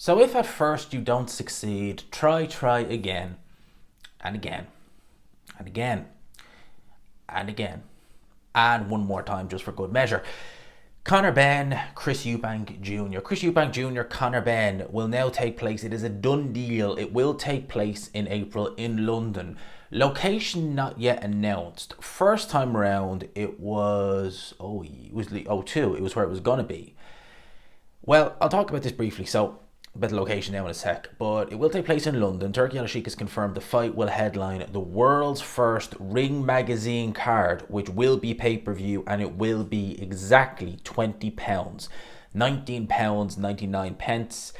So if at first you don't succeed, try again and again and again and again and one more time just for good measure. Conor Benn, Chris Eubank Jr. Chris Eubank Jr., Conor Benn will now take place. It is a done deal. It will take place in April in London. Location not yet announced. First time around, it was the O2. It was where it was gonna be. Well, I'll talk about this briefly. So, about the location now in a sec, but it will take place in London. Turki Al Sheikh has confirmed the fight will headline the world's first Ring Magazine card, which will be pay-per-view, and it will be exactly £20, £19 99 pence,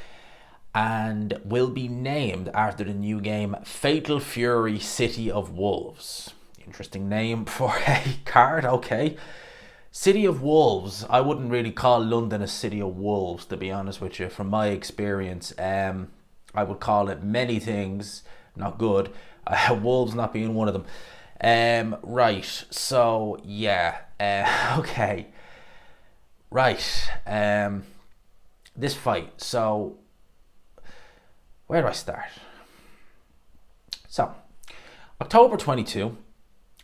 and will be named after the new game Fatal Fury City of Wolves. Interesting name for a card, okay. City of Wolves. I wouldn't really call London a city of wolves, to be honest with you. From my experience, I would call it many things not good. Wolves not being one of them. Right. So yeah. Okay. Right. This fight. So where do I start? So October 22.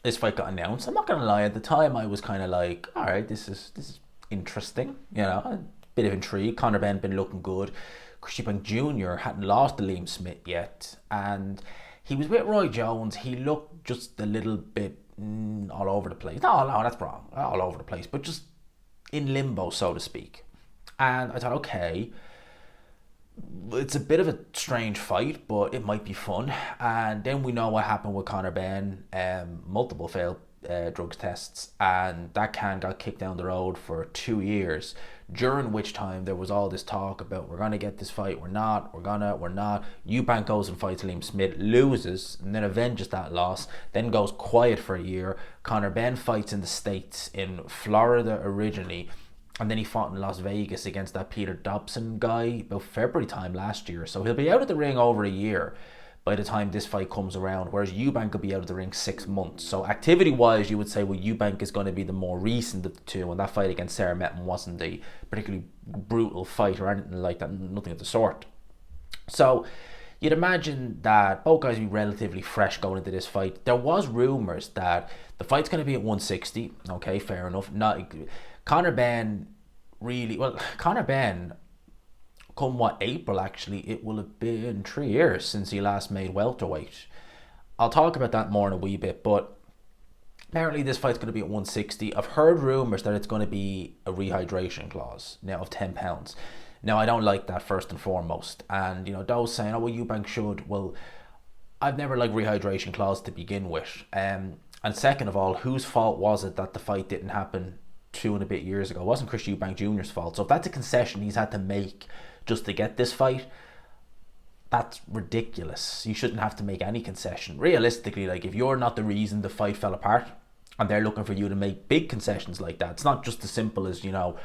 This fight got announced. I'm not gonna lie. At the time, I was kind of like, all right, this is interesting. You know, a bit of intrigue. Conor Benn been looking good. Chris Eubank Jr. hadn't lost to Liam Smith yet, and he was with Roy Jones. He looked just a little bit all over the place. No, that's wrong. All over the place, but just in limbo, so to speak. And I thought, okay, it's a bit of a strange fight, but it might be fun. And then we know what happened with Conor Benn, multiple failed drugs tests, and that can got kicked down the road for 2 years, during which time there was all this talk about we're gonna get this fight, we're not. Eubank goes and fights Liam Smith, loses, and then avenges that loss, then goes quiet for a year. Conor Benn fights in the States, in Florida originally, and then he fought in Las Vegas against that Peter Dobson guy about February time last year. So he'll be out of the ring over a year by the time this fight comes around, whereas Eubank will be out of the ring 6 months. So activity-wise, you would say, well, Eubank is going to be the more recent of the two, and that fight against Sarah Metton wasn't a particularly brutal fight or anything like that, nothing of the sort. So you'd imagine that both guys would be relatively fresh going into this fight. There was rumours that the fight's going to be at 160. Okay, fair enough. Conor Benn, come what, April actually, it will have been 3 years since he last made welterweight. I'll talk about that more in a wee bit, but apparently this fight's going to be at 160. I've heard rumours that it's going to be a rehydration clause now of £10. Now, I don't like that, first and foremost. And, you know, those saying, oh, well, Eubank should. Well, I've never liked rehydration clause to begin with. And second of all, whose fault was it that the fight didn't happen 2 and a bit years ago? It wasn't Chris Eubank Jr.'s fault. So if that's a concession he's had to make just to get this fight, that's ridiculous. You shouldn't have to make any concession. Realistically, like, if you're not the reason the fight fell apart and they're looking for you to make big concessions like that, it's not just as simple as, you know,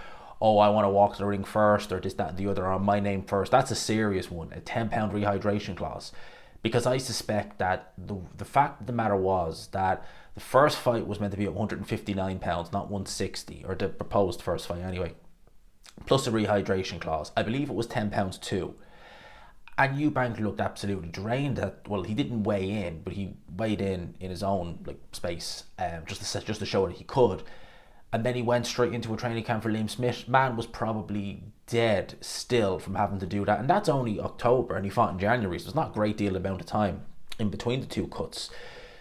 oh, I want to walk to the ring first, or this, that, and the other, or my name first. That's a serious one, a £10 rehydration clause. Because I suspect that the fact of the matter was that the first fight was meant to be at £159, not 160, or the proposed first fight anyway, plus a rehydration clause. I believe it was £10 too. And Eubank looked absolutely drained. Well, he didn't weigh in, but he weighed in his own space, just to show that he could. And then he went straight into a training camp for Liam Smith. Man was probably dead still from having to do that. And that's only October, and he fought in January, so it's not a great deal amount of time in between the two cuts.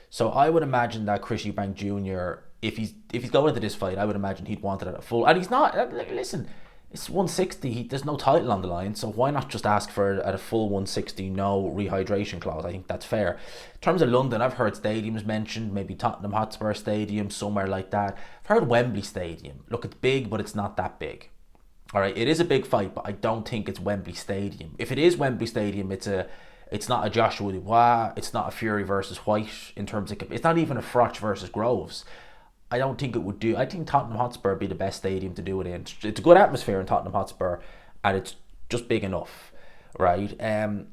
So I would imagine that Chris Eubank Jr., if he's going into this fight, I would imagine he'd want it at a full. And he's not. Listen, it's 160. There's no title on the line, so why not just ask for it at a full 160, no rehydration clause? I think that's fair. In terms of London, I've heard stadiums mentioned, maybe Tottenham Hotspur Stadium, somewhere like that. I've heard Wembley Stadium. Look, it's big, but it's not that big. All right, it is a big fight, but I don't think it's Wembley Stadium. If it is Wembley Stadium, it's not a Joshua Dubois, it's not a Fury versus White in terms of, it's not even a Froch versus Groves. I don't think it would do. I think Tottenham Hotspur would be the best stadium to do it in. It's a good atmosphere in Tottenham Hotspur, and it's just big enough, right? In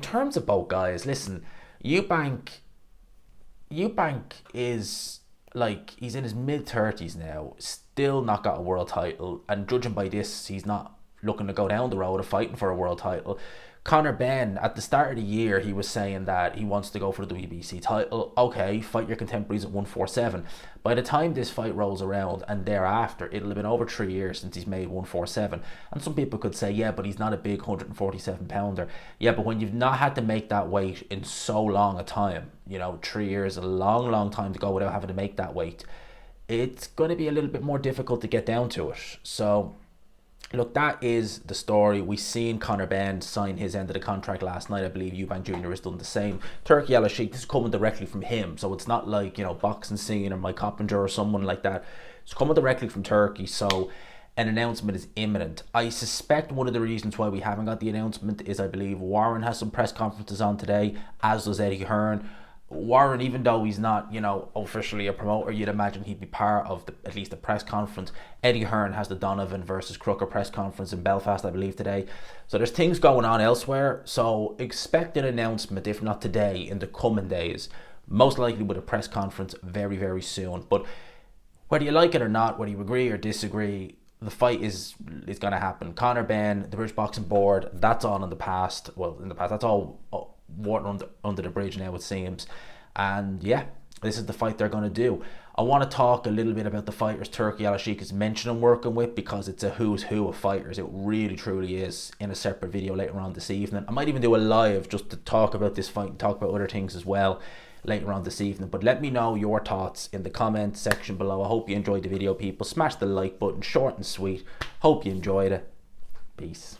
terms of both guys, listen, Eubank is like, he's in his mid-30s now, still not got a world title, and judging by this, he's not looking to go down the road of fighting for a world title. Conor Benn, at the start of the year, he was saying that he wants to go for the WBC title. Okay, fight your contemporaries at 147. By the time this fight rolls around and thereafter, it'll have been over 3 years since he's made 147. And some people could say, yeah, but he's not a big 147 pounder. Yeah, but when you've not had to make that weight in so long a time, 3 years, a long, long time to go without having to make that weight, it's going to be a little bit more difficult to get down to it. So, look, that is the story. We seen Conor Benn sign his end of the contract last night. I believe Eubank Jr. has done the same. Turki Al-Sheikh, this is coming directly from him, so it's not like Boxing Scene or Mike Coppinger or someone like that. It's coming directly from Turkey, so an announcement is imminent. I suspect one of the reasons why we haven't got the announcement is I believe Warren has some press conferences on today, as does Eddie Hearn. Warren, even though he's not, officially a promoter, you'd imagine he'd be part of at least the press conference. Eddie Hearn has the Donovan versus Crooker press conference in Belfast, I believe, today. So there's things going on elsewhere. So expect an announcement, if not today, in the coming days. Most likely with a press conference very, very soon. But whether you like it or not, whether you agree or disagree, the fight is going to happen. Conor Benn, the British Boxing Board, that's all in the past. Well, in the past, that's all water under the bridge now, it seems. And yeah, this is the fight they're going to do. I want to talk a little bit about the fighters Turki Al-Sheikh is mentioning working with, because it's a who's who of fighters. It really truly is, in a separate video later on this evening. I might even do a live just to talk about this fight and talk about other things as well later on this evening. But let me know your thoughts in the comment section below. I hope you enjoyed the video, people. Smash the like button, short and sweet. Hope you enjoyed it. Peace.